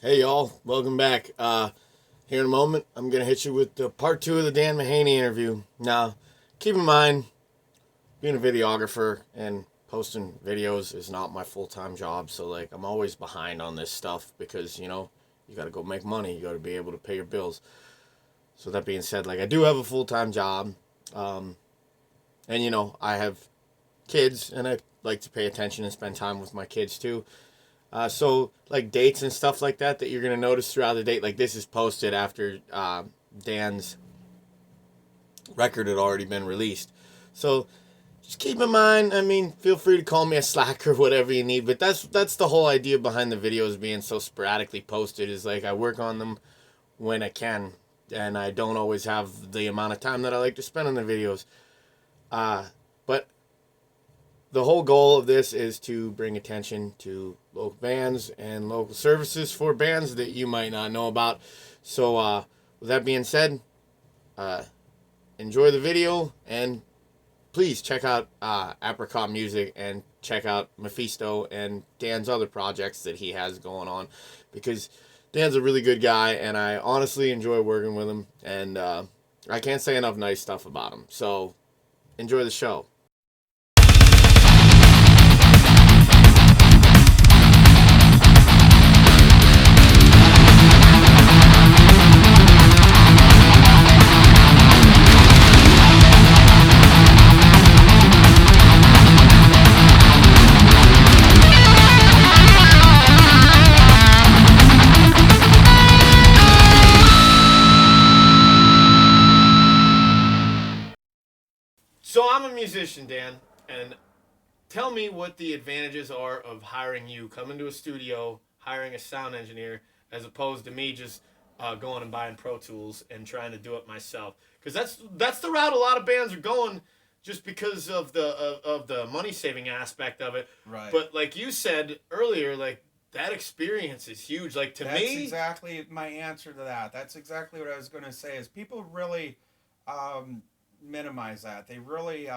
Hey y'all, welcome back. Here in a moment, I'm gonna hit you with the part 2 of the Dan Mahaney interview. Now, keep in mind, being a videographer and posting videos is not my full-time job, so like I'm always behind on this stuff because you got to go make money, you got to be able to pay your bills. So that being said, like I do have a full-time job, um, and I have kids, and I like to pay attention and spend time with my kids too. So like dates and stuff like that you're gonna notice throughout the date, like this is posted after Dan's record had already been released. So just keep in mind. I mean, feel free to call me a slacker, whatever you need. But that's the whole idea behind the videos being so sporadically posted. Is like I work on them when I can, and I don't always have the amount of time that I like to spend on the videos. But the whole goal of this is to bring attention to local bands and local services for bands that you might not know about. So, with that being said, uh, enjoy the video and please check out Apricot Music and check out Mephisto and Dan's other projects that he has going on, because Dan's a really good guy and I honestly enjoy working with him, and I can't say enough nice stuff about him. So, enjoy the show. So I'm a musician, Dan, and tell me what the advantages are of hiring you, coming to a studio, hiring a sound engineer, as opposed to me just going and buying Pro Tools and trying to do it myself. Because that's the route a lot of bands are going, just because of the money saving aspect of it. Right. But like you said earlier, like that experience is huge. Like to That's me, exactly my answer to that. That's exactly what I was going to say. Is people really um, minimize that? They really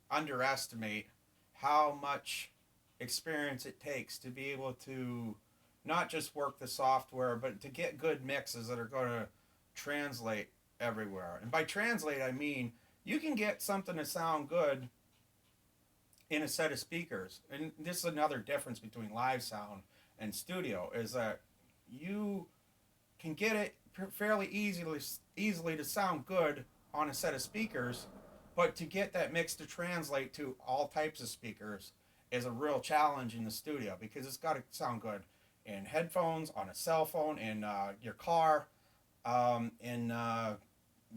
underestimate how much experience it takes to be able to not just work the software, but to get good mixes that are going to translate everywhere. And by translate, I mean you can get something to sound good in a set of speakers. And this is another difference between live sound and studio, is that you can get it fairly easily to sound good on a set of speakers, but to get that mix to translate to all types of speakers is a real challenge in the studio, because it's got to sound good in headphones, on a cell phone, in your car, in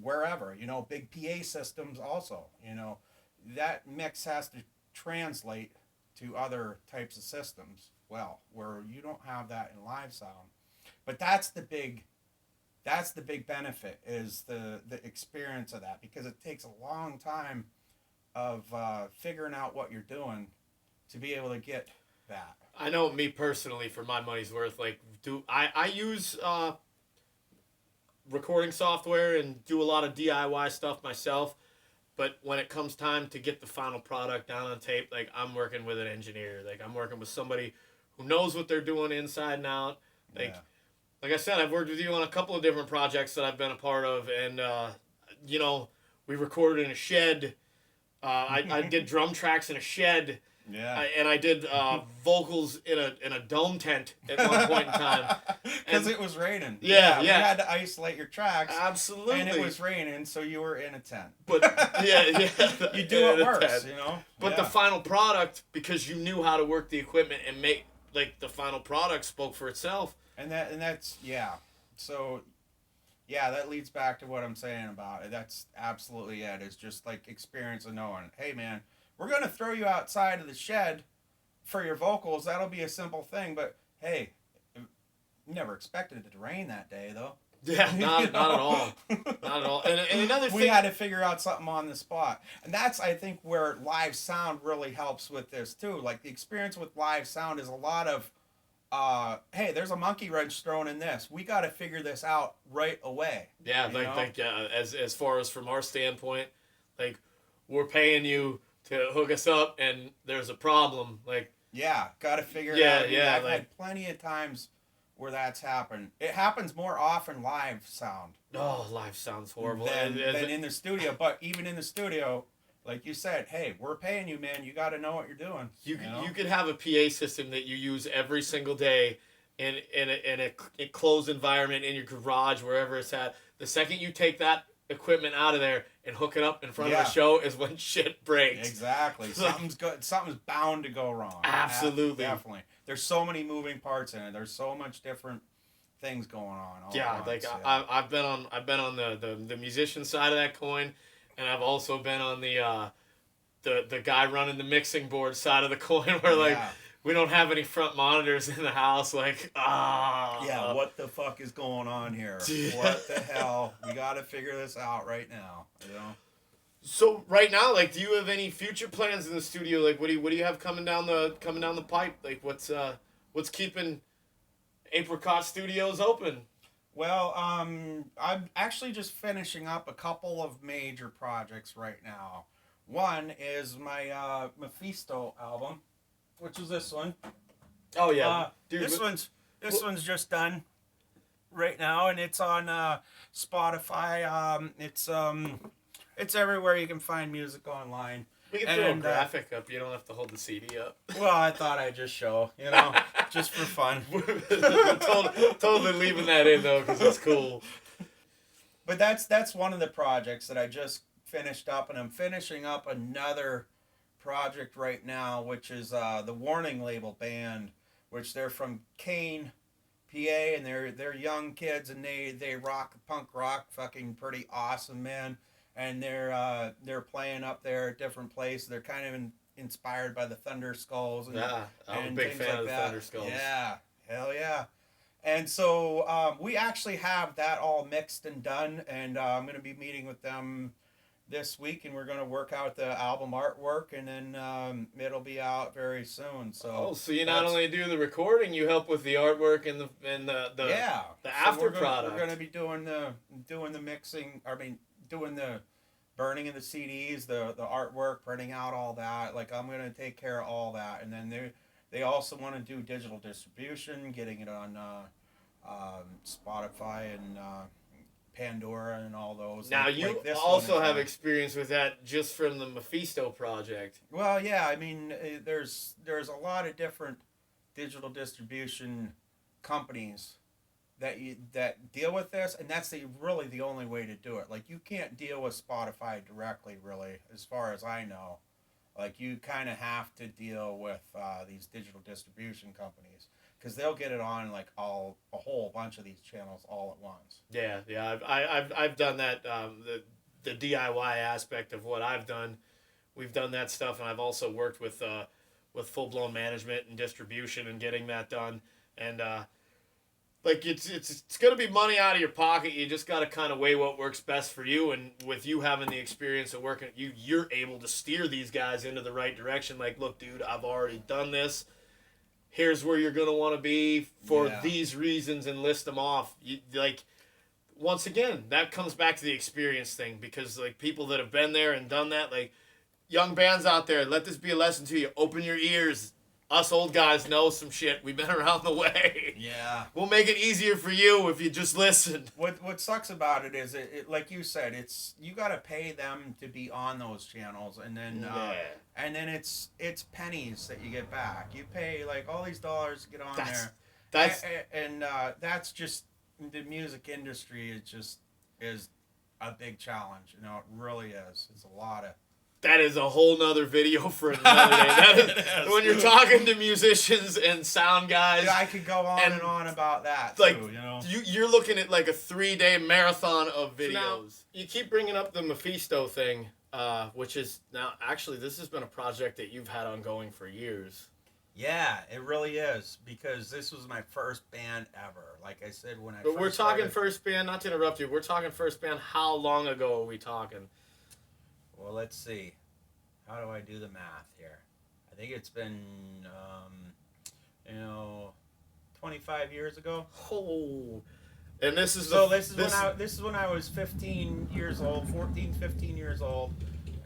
wherever, big PA systems also, that mix has to translate to other types of systems, well, where you don't have that in live sound. But that's the big benefit, is the experience of that, because it takes a long time of figuring out what you're doing to be able to get that. I know me personally, for my money's worth, like do I use recording software and do a lot of DIY stuff myself. But when it comes time to get the final product down on tape, like I'm working with an engineer, like I'm working with somebody who knows what they're doing inside and out. Like, Yeah. like I said, I've worked with you on a couple of different projects that I've been a part of, and you know, we recorded in a shed. I did drum tracks in a shed. Yeah. And I did vocals in a dome tent at one point in time. Because it was raining. Yeah. We had to isolate your tracks. Absolutely. And it was raining, so you were in a tent. But yeah. You do it worse, But the final product, because you knew how to work the equipment and make, like, the final product spoke for itself. And that's yeah. So yeah, that leads back to what I'm saying about it. That's absolutely it. It's just like experience of knowing, hey man, we're gonna throw you outside of the shed for your vocals. That'll be a simple thing, but hey, never expected it to rain that day though. Yeah, not at all. Not at all. And another thing, we had to figure out something on the spot. And that's, I think, where live sound really helps with this too. Like the experience with live sound is a lot of hey, there's a monkey wrench thrown in this. We got to figure this out right away. Yeah, as far as from our standpoint, like we're paying you to hook us up, and there's a problem. Like yeah, got to figure it yeah, out. yeah. I've had plenty of times where that's happened. It happens more often live sound. Oh, live sounds horrible. Than in the studio. But even in the studio, like you said, hey, we're paying you, man. You got to know what you're doing. You could have a PA system that you use every single day in a closed environment in your garage, wherever it's at. The second you take that equipment out of there and hook it up in front of a show is when shit breaks. Exactly. Something's bound to go wrong. Absolutely. Definitely. There's so many moving parts in it. There's so much different things going on. I've been on the musician side of that coin, and I've also been on the guy running the mixing board side of the coin, where we don't have any front monitors in the house. What the fuck is going on here? What the hell? We got to figure this out right now. So right now, do you have any future plans in the studio? What do you have coming down the pipe? What's keeping Apricot Studios open? Well, I'm actually just finishing up a couple of major projects right now. One is my Mephisto album, which is this one. Oh yeah, dude. This one's just done right now, and it's on Spotify. It's everywhere you can find music online. We can throw a graphic up. You don't have to hold the CD up. Well, I thought I'd just show, just for fun. totally leaving that in though, because it's cool. But that's one of the projects that I just finished up, and I'm finishing up another project right now, which is the Warning Label Band, which they're from Kane, PA, and they're young kids, and they rock punk rock, fucking pretty awesome, man. And they're playing up there at different places. They're kind of inspired by the Thunder Skulls. And, I'm a big fan of the Thunder Skulls. Yeah, hell yeah. And so we actually have that all mixed and done, and I'm going to be meeting with them this week, and we're going to work out the album artwork, and then it'll be out very soon. So you not only do the recording, you help with the artwork and the after product. We're going to be doing the mixing. Doing the burning of the CDs, the artwork, printing out all that. I'm going to take care of all that, and then they also want to do digital distribution, getting it on Spotify and Pandora and all those. Now you also have experience with that just from the Mephisto project. Well, yeah, there's a lot of different digital distribution companies that deal with this, and that's really the only way to do it. You can't deal with Spotify directly, really, as far as I know. You kind of have to deal with these digital distribution companies, because they'll get it on a whole bunch of these channels all at once. Yeah. I've done that. The DIY aspect of what I've done, we've done that stuff, and I've also worked with full blown management and distribution and getting that done. And it's gonna be money out of your pocket. You just gotta kind of weigh what works best for you. And with you having the experience of working, you're able to steer these guys into the right direction. Look, dude, I've already done this. Here's where you're gonna want to be for these reasons, and list them off. Once again, that comes back to the experience thing, because people that have been there and done that, young bands out there, let this be a lesson to you. Open your ears. Us old guys know some shit. We've been around the way. Yeah. We'll make it easier for you if you just listen. What sucks about it is, it like you said, you got to pay them to be on those channels, and then it's pennies that you get back. You pay all these dollars to get on there. That's just, the music industry. It just is a big challenge. It really is. It's a lot of. That is a whole nother video for another day. When you're talking to musicians and sound guys. I could go on and on about that, too, You're looking at a 3-day marathon of videos. So now, you keep bringing up the Mephisto thing, which is, now, actually, this has been a project that you've had ongoing for years. Yeah, it really is, because this was my first band ever. Like I said, when I But we're talking first band, not to interrupt you, we're talking first band, how long ago are we talking? Well, let's see. How do I do the math here? I think it's been, 25 years ago. Oh, and this is when I was 15 years old, 14, 15 years old,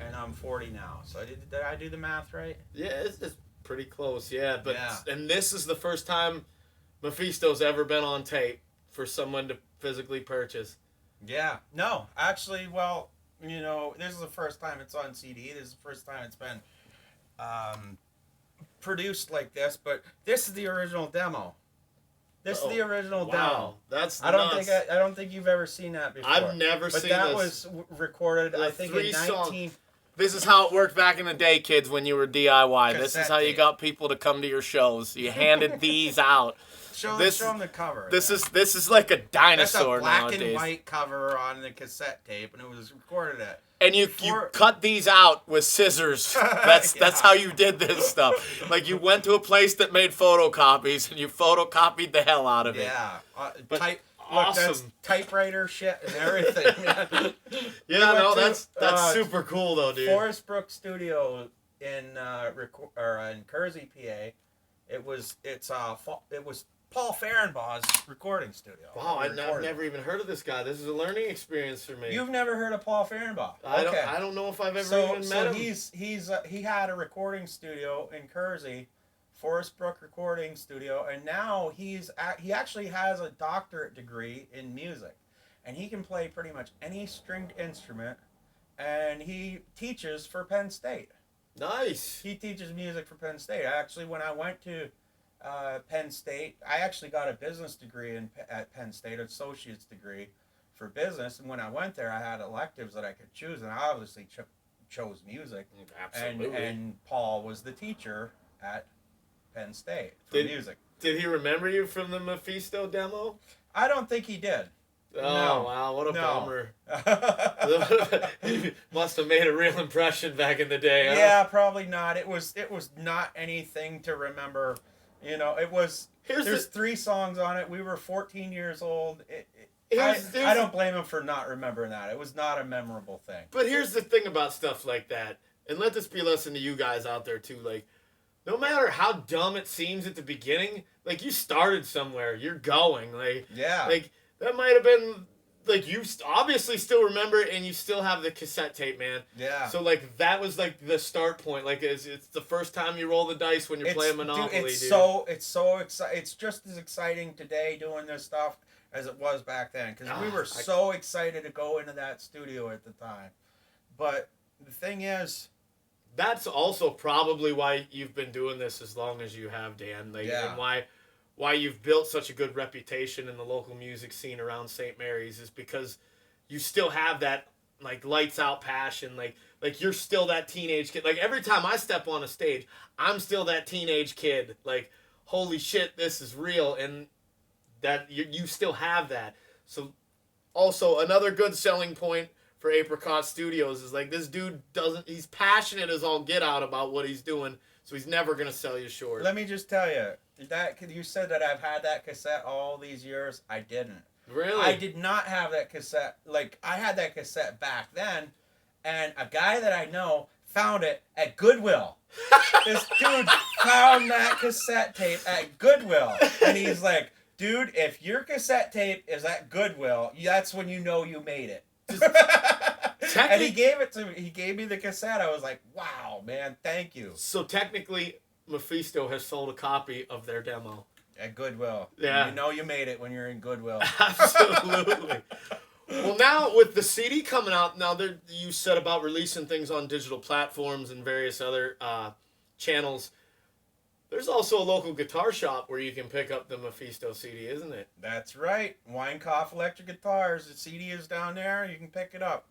and I'm 40 now. So did I do the math right? Yeah, it's pretty close. Yeah, but and this is the first time Mephisto's ever been on tape for someone to physically purchase. Yeah. No, actually, well, this is the first time it's on CD. This is the first time it's been produced like this, but this is the original demo. This is the original demo. That's I don't nuts. think I don't think you've ever seen that before. I've never seen this. But that was recorded, I think, in 19... This is how it worked back in the day, kids, when you were DIY. This is how you tape. got people to come to your shows. You handed these out. Show them the cover. This is like a dinosaur nowadays. That's a black nowadays. and white cover on the cassette tape, and it was recorded at. And you cut these out with scissors. That's how you did this stuff. Like, you went to a place that made photocopies, and you photocopied the hell out of it. Yeah. Awesome. Look, that's typewriter shit and everything, man. That's super cool, though, dude. Forest Brook Studio in Kersey, PA. It was Paul Fehrenbaugh's recording studio. Wow, I've never even heard of this guy. This is a learning experience for me. You've never heard of Paul Fehrenbaugh? I don't know if I've ever even met him. He had a recording studio in Kersey, Forest Brook Recording Studio, and now he actually has a doctorate degree in music, and he can play pretty much any stringed instrument, and he teaches for Penn State. Nice. He teaches music for Penn State. Actually, when I went to Penn State, I actually got a business degree at Penn State, an associate's degree for business, and when I went there, I had electives that I could choose, and I obviously chose music. Absolutely. And Paul was the teacher at Penn State for music. Did he remember you from the Mephisto demo? I don't think he did. Oh, no. Wow, what a bummer. He must have made a real impression back in the day, huh? Yeah, probably not. It was not anything to remember. There's 3 songs on it. We were 14 years old. I don't blame him for not remembering that. It was not a memorable thing. But here's the thing about stuff like that, and let this be a lesson to you guys out there too, like, no matter how dumb it seems at the beginning, like, you started somewhere, you're going, like, yeah, like, that might have been, like, you obviously still remember it, and you still have the cassette tape, man. Yeah. So, like, that was, like, the start point. Like, it's the first time you roll the dice when you're playing Monopoly, dude. It's so exciting. It's just as exciting today doing this stuff as it was back then, because we were so excited to go into that studio at the time. But the thing is, that's also probably why you've been doing this as long as you have, Dan. Like, and why you've built such a good reputation in the local music scene around St. Mary's is because you still have that, like, lights out passion. Like you're still that teenage kid. Like, every time I step on a stage, I'm still that teenage kid. Like, holy shit, this is real. And that you still have that. So also another good selling point for Apricot Studios is, like, this dude he's passionate as all get out about what he's doing. So he's never going to sell you short. Let me just tell you, you said that I've had that cassette all these years. I didn't. Really? I did not have that cassette. Like, I had that cassette back then, and a guy that I know found it at Goodwill. This dude found that cassette tape at Goodwill, and he's like, dude, if your cassette tape is at Goodwill, that's when you know you made it. And he gave it to me. He gave me the cassette. I was like, wow, man, thank you. So technically, Mephisto has sold a copy of their demo. At Goodwill. Yeah. You know you made it when you're in Goodwill. Absolutely. Well, now with the CD coming out, you said about releasing things on digital platforms and various other channels. There's also a local guitar shop where you can pick up the Mephisto CD, isn't it? That's right. Weinkauf Electric Guitars. The CD is down there. You can pick it up.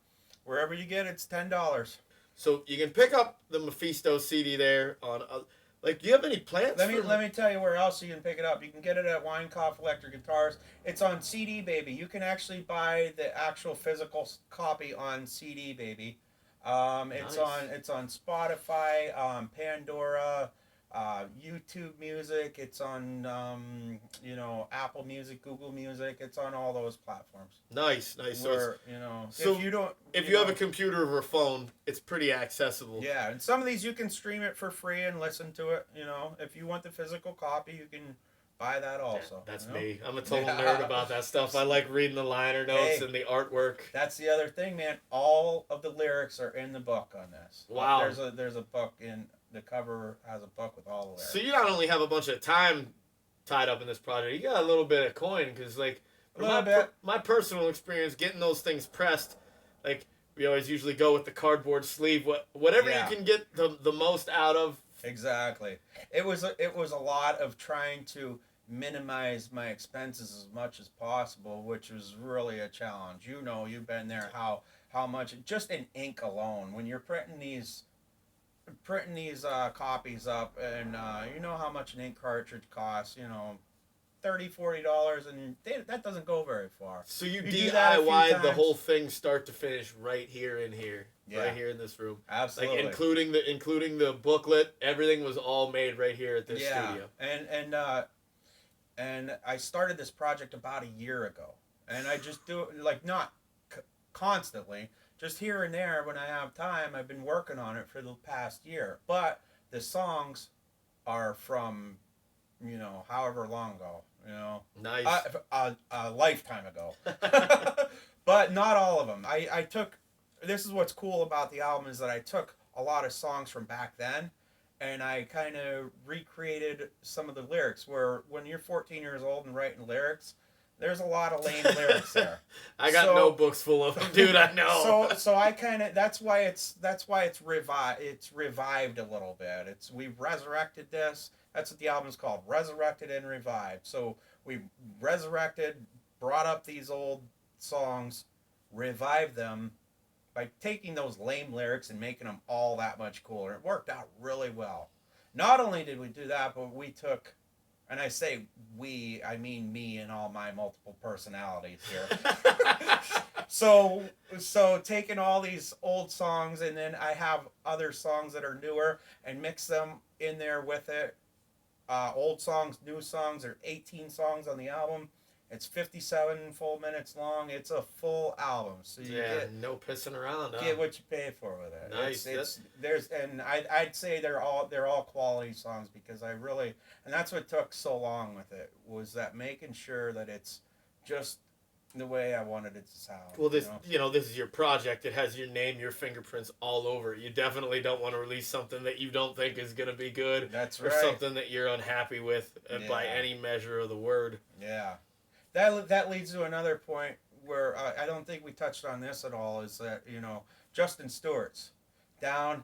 Wherever you get it, it's $10. So you can pick up the Mephisto CD there on... do you have any plans? Let me tell you where else you can pick it up. You can get it at Weinkauf Electric Guitars. It's on CD Baby. You can actually buy the actual physical copy on CD Baby. Nice. It's on Spotify, Pandora, YouTube Music. It's on Apple Music, Google Music. It's on all those platforms. Nice. Where, if you have a computer or a phone, it's pretty accessible. Yeah, and some of these you can stream it for free and listen to it. If you want the physical copy, you can buy that also. That's me. I'm a total nerd about that stuff. I like reading the liner notes and the artwork. That's the other thing, man. All of the lyrics are in the book on this. Wow. There's a book in the cover has a book with all the lyrics. So you not only have a bunch of time tied up in this project. You got a little bit of coin because, like, A little bit. My personal experience getting those things pressed, like, we always usually go with the cardboard sleeve. Whatever you can get the most out of. Exactly. It was a lot of trying to minimize my expenses as much as possible, which was really a challenge. You know, you've been there. How much just in ink alone when you're printing these copies up, and you know how much an ink cartridge costs. You know, $30-$40, and that doesn't go very far. So you DIY the whole thing start to finish right here in here, right here in this room. Absolutely, like including the booklet. Everything was all made right here at this studio. And I started this project about a year ago, and I just do it like not constantly, just here and there when I have time. I've been working on it for the past year, but the songs are from, you know, however long ago, you know, nice, a lifetime ago. But not all of them. I took, this is what's cool about the album, is that I took a lot of songs from back then, and I kind of recreated some of the lyrics, where when you're 14 years old and writing lyrics, there's a lot of lame lyrics there. I got notebooks full of them, dude. I know. So I kind of, that's why it's revived. It's revived a little bit. We've resurrected this. That's what the album's called, Resurrected and Revived. So we resurrected, brought up these old songs, revived them by taking those lame lyrics and making them all that much cooler. It worked out really well. Not only did we do that, but we took, and I say we, I mean me and all my multiple personalities here. So taking all these old songs, and then I have other songs that are newer, and mix them in there with it. Old songs, new songs. There are 18 songs on the album. It's 57 full minutes long. It's a full album, so you get no pissing around. Get what you pay for with it. Nice. I'd say they're all quality songs, because and that's what took so long with it, was that making sure that it's just the way I wanted it to sound. Well, this is your project. It has your name, your fingerprints all over it. You definitely don't want to release something that you don't think is going to be good. That's right. Or something that you're unhappy with by any measure of the word. Yeah. That leads to another point where I don't think we touched on this at all, is that, you know, Justin Stewart's down,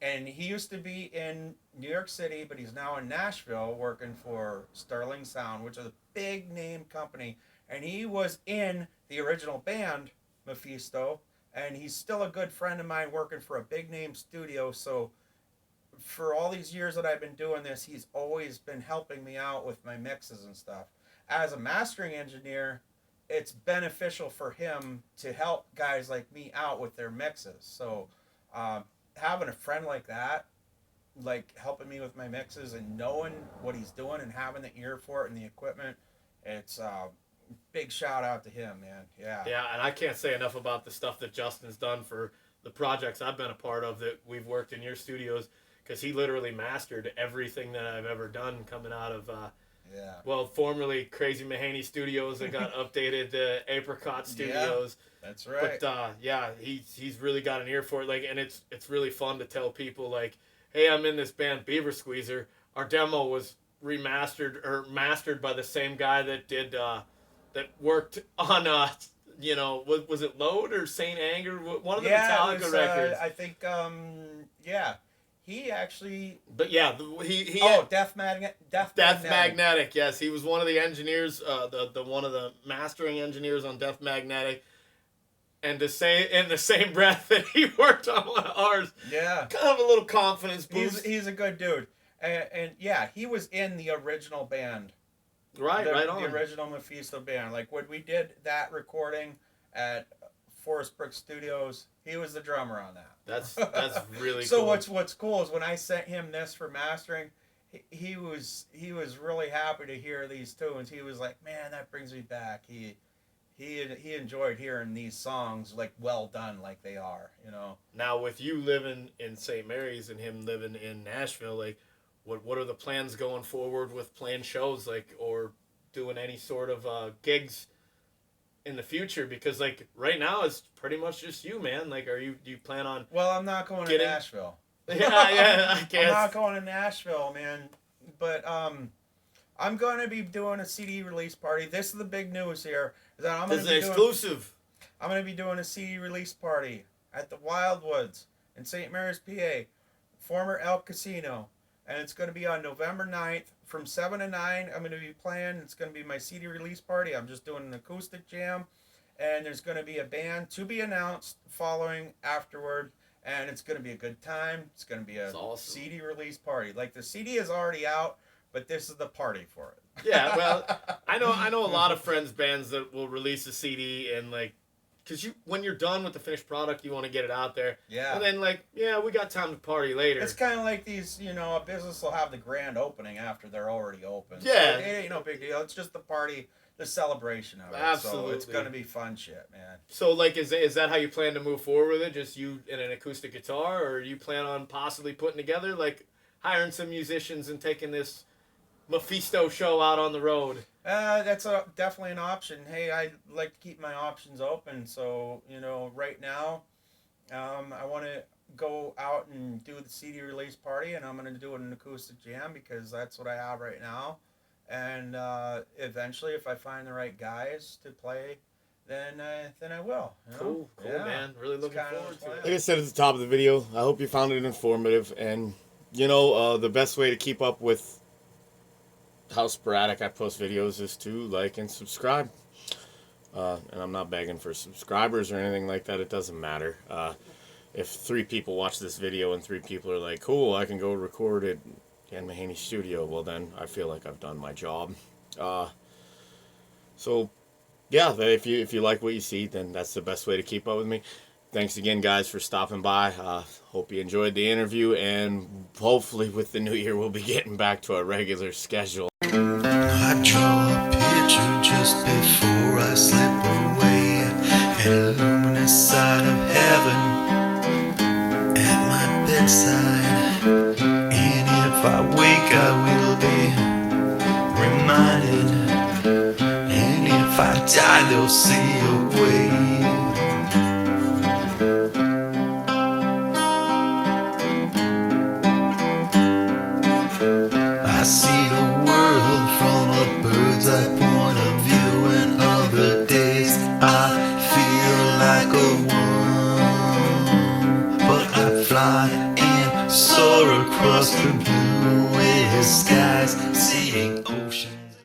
and he used to be in New York City, but he's now in Nashville working for Sterling Sound, which is a big name company, and he was in the original band, Mephisto, and he's still a good friend of mine working for a big name studio. So for all these years that I've been doing this, he's always been helping me out with my mixes and stuff. As a mastering engineer, it's beneficial for him to help guys like me out with their mixes. So having a friend like that, like helping me with my mixes and knowing what he's doing and having the ear for it and the equipment, it's big shout out to him, man. Yeah, and I can't say enough about the stuff that Justin's done for the projects I've been a part of that we've worked in your studios, because he literally mastered everything that I've ever done coming out of formerly Crazy Mahaney Studios that got updated to Apricot Studios. Yeah, that's right. But he's really got an ear for it. Like, and it's really fun to tell people, like, hey, I'm in this band Beaver Squeezer. Our demo was remastered or mastered by the same guy that did that worked on was it Load or Saint Anger? One of the Metallica records. I think he actually. But Death Magnetic. Yes, he was one of the engineers, the one of the mastering engineers on Death Magnetic. And to say in the same breath that he worked on one of ours, kind of a little confidence boost. He's a good dude, and he was in the original band. Right on. The original Mephisto band. Like when we did that recording at Forest Brook Studios, he was the drummer on that. That's really cool. So what's cool is when I sent him this for mastering, he was really happy to hear these tunes. He was like, man, that brings me back. He enjoyed hearing these songs, like, well done, like they are, you know. Now with you living in St. Mary's and him living in Nashville, like, what are the plans going forward with playing shows, like, or doing any sort of gigs in the future? Because, like, right now it's pretty much just you, man. Like, do you plan on? Well, I'm not going to Nashville. I guess. I'm not going to Nashville, man. But I'm going to be doing a CD release party. This is the big news here. Is that I'm going This to is be exclusive. I'm going to be doing a CD release party at the Wildwoods in St. Mary's, PA, former Elk Casino. And it's going to be on November 9th from 7 to 9. I'm going to be playing. It's going to be my CD release party. I'm just doing an acoustic jam. And there's going to be a band to be announced following afterward. And it's going to be a good time. It's going to be a awesome. CD release party. Like, the CD is already out, but this is the party for it. Yeah, well, I know a lot of friends bands that will release a CD and like, because when you're done with the finished product, you want to get it out there. Yeah. And then like, yeah, we got time to party later. It's kind of like these, a business will have the grand opening after they're already open. Yeah. So it ain't no big deal. It's just the party, the celebration of it. Absolutely. So it's going to be fun shit, man. So like, is that how you plan to move forward with it? Just you and an acoustic guitar, or you plan on possibly putting together, like, hiring some musicians and taking this Mephisto show out on the road? That's definitely an option. Hey, I like to keep my options open. So, right now, I want to go out and do the CD release party, and I'm going to do an acoustic jam because that's what I have right now. And eventually, if I find the right guys to play, then I will. Cool, Yeah. man. Really looking forward to it. Like I said at the top of the video, I hope you found it informative. And, the best way to keep up with how sporadic I post videos is to like and subscribe. And I'm not begging for subscribers or anything like that. It doesn't matter. If 3 people watch this video and 3 people are like, cool, I can go record at Dan Mahaney Studio, well then I feel like I've done my job. So yeah, if you like what you see, then that's the best way to keep up with me. Thanks again, guys, for stopping by. Hope you enjoyed the interview, and hopefully with the new year we'll be getting back to our regular schedule. I draw a picture just before I slip away, an luminous side of heaven at my bedside. And if I wake, I will be reminded, and if I die, they'll see a way. I see the world from a bird's eye point of view, and other days I feel like a worm. But I fly and soar across the bluest skies, seeing oceans.